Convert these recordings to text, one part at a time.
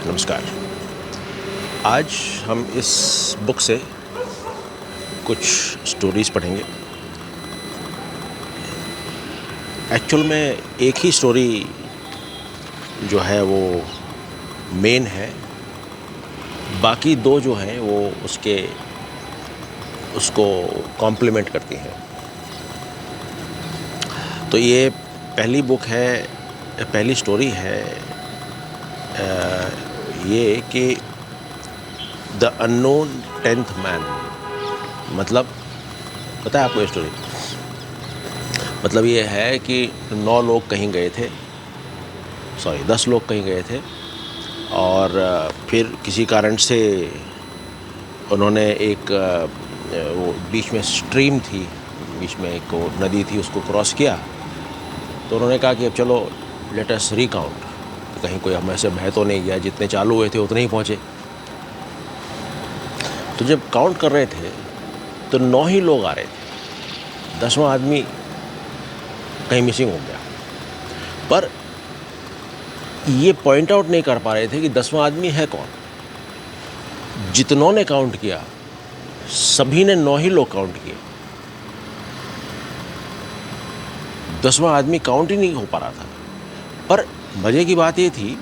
नमस्कार। आज हम इस बुक से कुछ स्टोरीज़ पढ़ेंगे। एक्चुअल में एक ही स्टोरी जो है वो मेन है, बाकी दो जो हैं वो उसको कॉम्प्लीमेंट करती हैं। तो ये पहली बुक है, पहली स्टोरी है ये कि द अननोन 10th मैन। मतलब पता है आपको ये स्टोरी? मतलब ये है कि 9 लोग कहीं गए थे, 10 लोग कहीं गए थे और फिर किसी कारण से उन्होंने एक वो बीच में स्ट्रीम थी, बीच में एक वो नदी थी, उसको क्रॉस किया। तो उन्होंने कहा कि अब चलो लेट अस रिकाउंट, कहीं कोई हमें से बह तो नहीं गया, जितने चालू हुए थे उतने ही पहुँचे। तो जब काउंट कर रहे थे तो 9 ही लोग आ रहे थे, 10वां आदमी कहीं मिसिंग हो गया। पर ये पॉइंट आउट नहीं कर पा रहे थे कि 10वां आदमी है कौन। जितनों ने काउंट किया सभी ने 9 ही लोग काउंट किए, 10वां आदमी काउंट ही नहीं हो पा रहा था। पर मजे की बात ये थी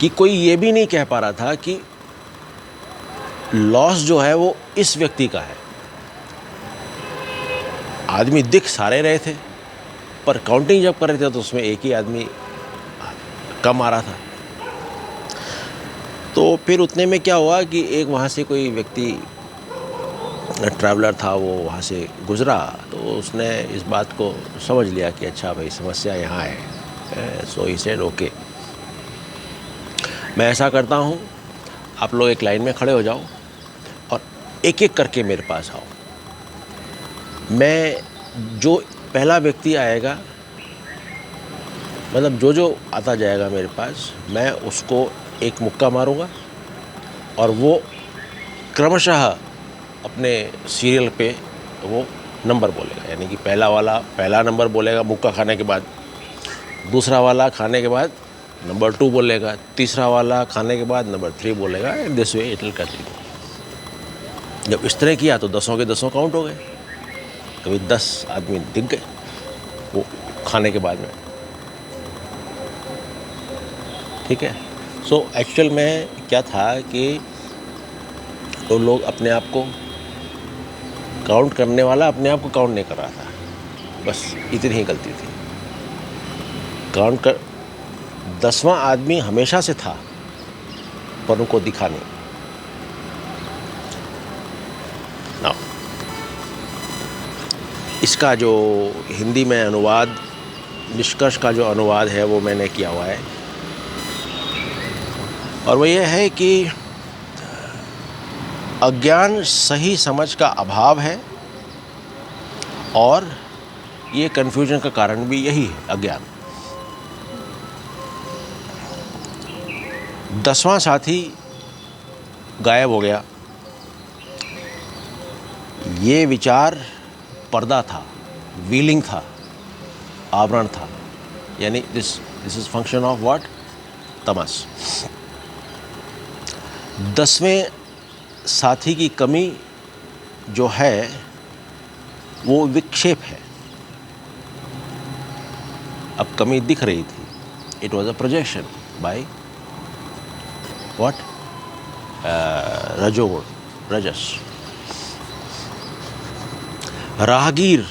कि कोई ये भी नहीं कह पा रहा था कि लॉस जो है वो इस व्यक्ति का है। आदमी दिख सारे रहे थे, पर काउंटिंग जब कर रहे थे तो उसमें एक ही आदमी कम आ रहा था। तो फिर उतने में क्या हुआ कि एक वहाँ से कोई व्यक्ति ट्रैवलर था, वो वहाँ से गुज़रा, तो उसने इस बात को समझ लिया कि अच्छा भाई समस्या यहाँ है। सो ही सेड ओके, मैं ऐसा करता हूँ, आप लोग एक लाइन में खड़े हो जाओ और एक एक करके मेरे पास आओ। मैं जो पहला व्यक्ति आएगा, मतलब जो आता जाएगा मेरे पास, मैं उसको एक मुक्का मारूंगा और वो क्रमशः अपने सीरियल पे वो नंबर बोलेगा। यानी कि पहला वाला पहला नंबर बोलेगा मुक्का खाने के बाद, दूसरा वाला खाने के बाद नंबर 2 बोलेगा, तीसरा वाला खाने के बाद नंबर 3 बोलेगा। This way it will continue. जब इस तरह किया तो 10 के 10 काउंट हो गए। कभी 10 आदमी दिख गए वो खाने के बाद में, ठीक है। सो एक्चुअल में क्या था कि वो लोग अपने आप को काउंट करने वाला अपने आप को काउंट नहीं कर रहा था, बस इतनी ही गलती थी। काउंट कर 10वां आदमी हमेशा से था पर उनको दिखा नहीं। नाउ इसका जो हिंदी में अनुवाद, निष्कर्ष का जो अनुवाद है वो मैंने किया हुआ है, और वो ये है कि अज्ञान सही समझ का अभाव है और ये कन्फ्यूजन का कारण भी यही है, अज्ञान। 10वां साथी गायब हो गया, ये विचार पर्दा था, वीलिंग था, आवरण था। यानी this is function of what? तमस। 10वें साथी की कमी जो है वो विक्षेप है। अब कमी दिख रही थी, it was a projection by what? रजोगुण, रजस। राहगीर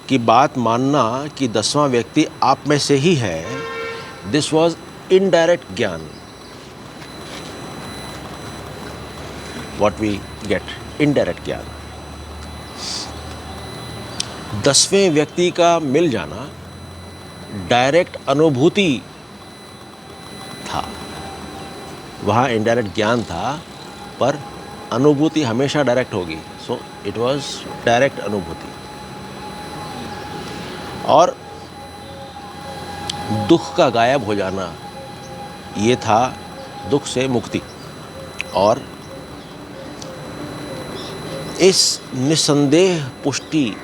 की बात मानना कि 10वां व्यक्ति आप में से ही है, दिस वॉज इनडायरेक्ट ज्ञान। What we get, indirect ज्ञान। 10वें व्यक्ति का मिल जाना डायरेक्ट अनुभूति था, वहाँ इनडायरेक्ट ज्ञान था, पर अनुभूति हमेशा डायरेक्ट होगी। सो इट वाज डायरेक्ट अनुभूति। और दुख का गायब हो जाना, ये था दुख से मुक्ति। और इस निसंदेह पुष्टि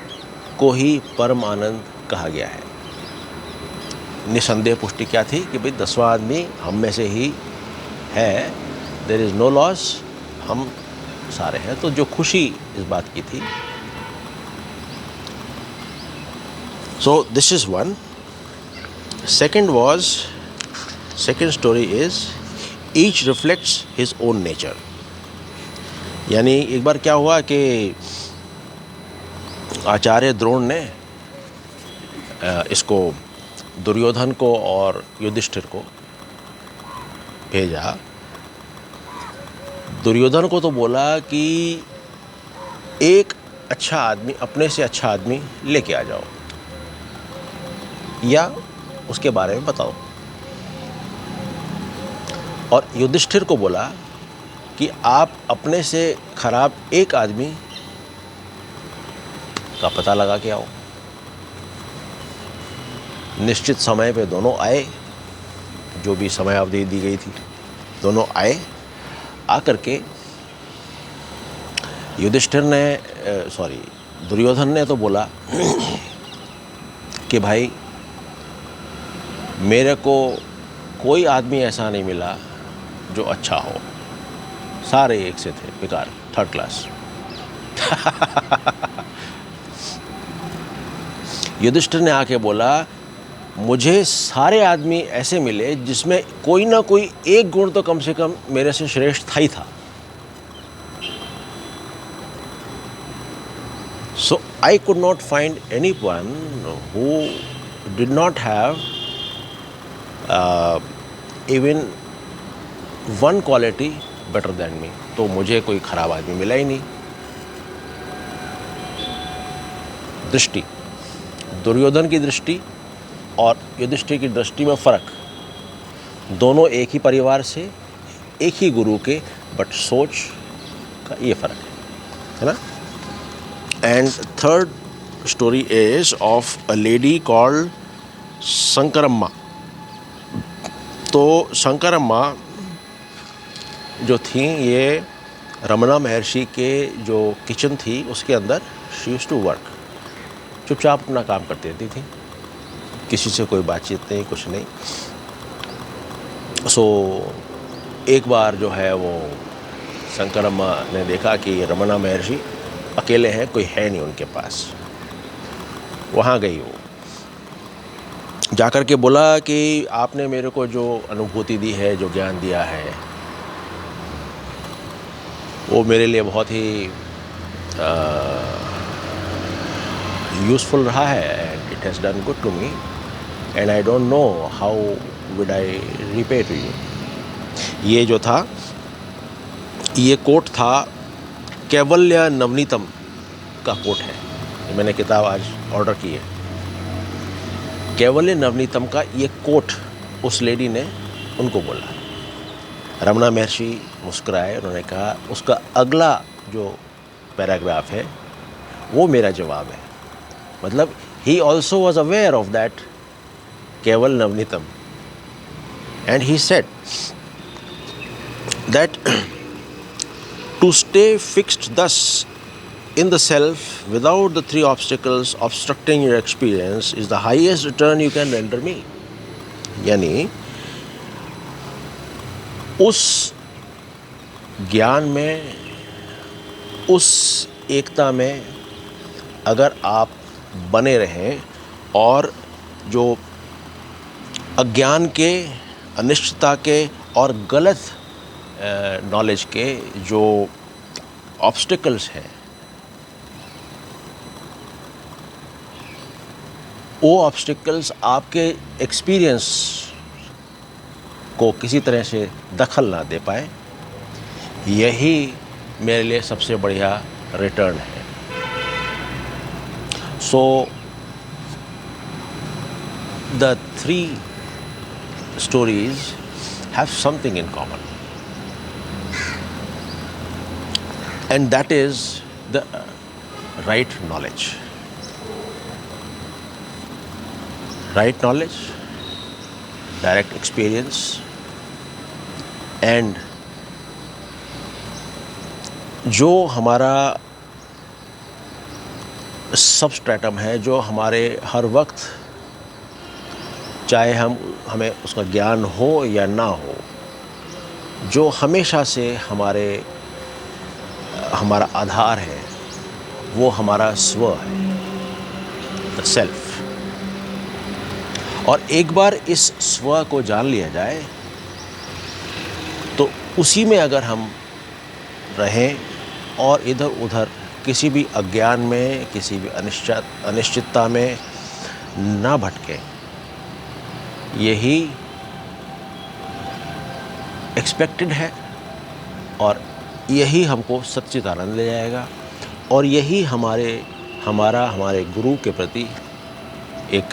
को ही परम आनंद कहा गया है। निसंदेह पुष्टि क्या थी कि भाई 10वां आदमी हम में से ही है, देयर इज़ नो लॉस, हम सारे हैं। तो जो खुशी इस बात की थी। So this is one. Second story is each reflects his own nature. यानी एक बार क्या हुआ कि आचार्य द्रोण ने इसको दुर्योधन को और युधिष्ठिर को भेजा। दुर्योधन को तो बोला कि एक अच्छा आदमी, अपने से अच्छा आदमी लेके आ जाओ या उसके बारे में बताओ, और युधिष्ठिर को बोला कि आप अपने से खराब एक आदमी का पता लगा के आओ। निश्चित समय पे दोनों आए, जो भी समय अवधि दी गई थी, दोनों आए। आकर के दुर्योधन ने तो बोला कि भाई मेरे को कोई आदमी ऐसा नहीं मिला जो अच्छा हो, सारे एक से थे, बेकार, थर्ड क्लास। युधिष्ठिर ने आके बोला मुझे सारे आदमी ऐसे मिले जिसमें कोई ना कोई एक गुण तो कम से कम मेरे से श्रेष्ठ था ही था। So I could not find anyone who did not have even one quality better than me. तो मुझे कोई खराब आदमी मिला ही नहीं। दृष्टि, दुर्योधन की दृष्टि और युधिष्ठिर की दृष्टि में फ़र्क। दोनों एक ही परिवार से, एक ही गुरु के, बट सोच का ये फ़र्क है ना। And third story is of a lady called Shankaramma. तो शंकरम्मा जो थी, ये रमना महर्षि के जो किचन थी उसके अंदर शी यूज्ड टू वर्क। चुपचाप अपना काम करती रहती थी, किसी से कोई बातचीत नहीं, कुछ नहीं। सो एक बार जो है वो शंकरम्मा ने देखा कि रमना महर्षि अकेले हैं, कोई है नहीं उनके पास। वहाँ गई वो, जाकर के बोला कि आपने मेरे को जो अनुभूति दी है, जो ज्ञान दिया है, वो मेरे लिए बहुत ही यूज़फुल रहा है, and it has done good to me, and I don't know how would I repay to you. ये जो था, ये कोट था, कैवल्य नवनीतम का कोट है। ये मैंने किताब आज ऑर्डर की है। कैवल्य नवनीतम का ये कोट उस लेडी ने उनको बोला। रमना महर्षि मुस्कुराए, उन्होंने कहा उसका अगला जो पैराग्राफ है वो मेरा जवाब है। मतलब he also was aware of that Keval Navnitam, and he said that to stay fixed thus in the self without the three obstacles obstructing your experience is the highest return you can render me. यानी उस ज्ञान में, उस एकता में अगर आप बने रहें और जो अज्ञान के, अनिश्चितता के और गलत नॉलेज के जो ऑब्स्टिकल्स हैं, वो ऑब्स्टिकल्स आपके एक्सपीरियंस को किसी तरह से दखल ना दे पाए, यही मेरे लिए सबसे बढ़िया रिटर्न है। So the three stories have something in common, and that is the right knowledge. Right knowledge, direct experience, and जो हमारा सबस्ट्रेटम है, जो हमारे हर वक्त चाहे हमें उसका ज्ञान हो या ना हो, जो हमेशा से हमारा आधार है वो हमारा स्व है, द सेल्फ। और एक बार इस स्व को जान लिया जाए तो उसी में अगर हम रहें और इधर उधर किसी भी अज्ञान में, किसी भी अनिश्चितता में ना भटकें, यही एक्सपेक्टेड है और यही हमको सच्चित आनंद ले जाएगा और यही हमारे गुरु के प्रति एक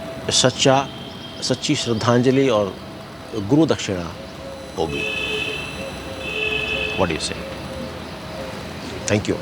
सच्ची श्रद्धांजलि और गुरु दक्षिणा होगी। व्हाट डू यू से? Thank you.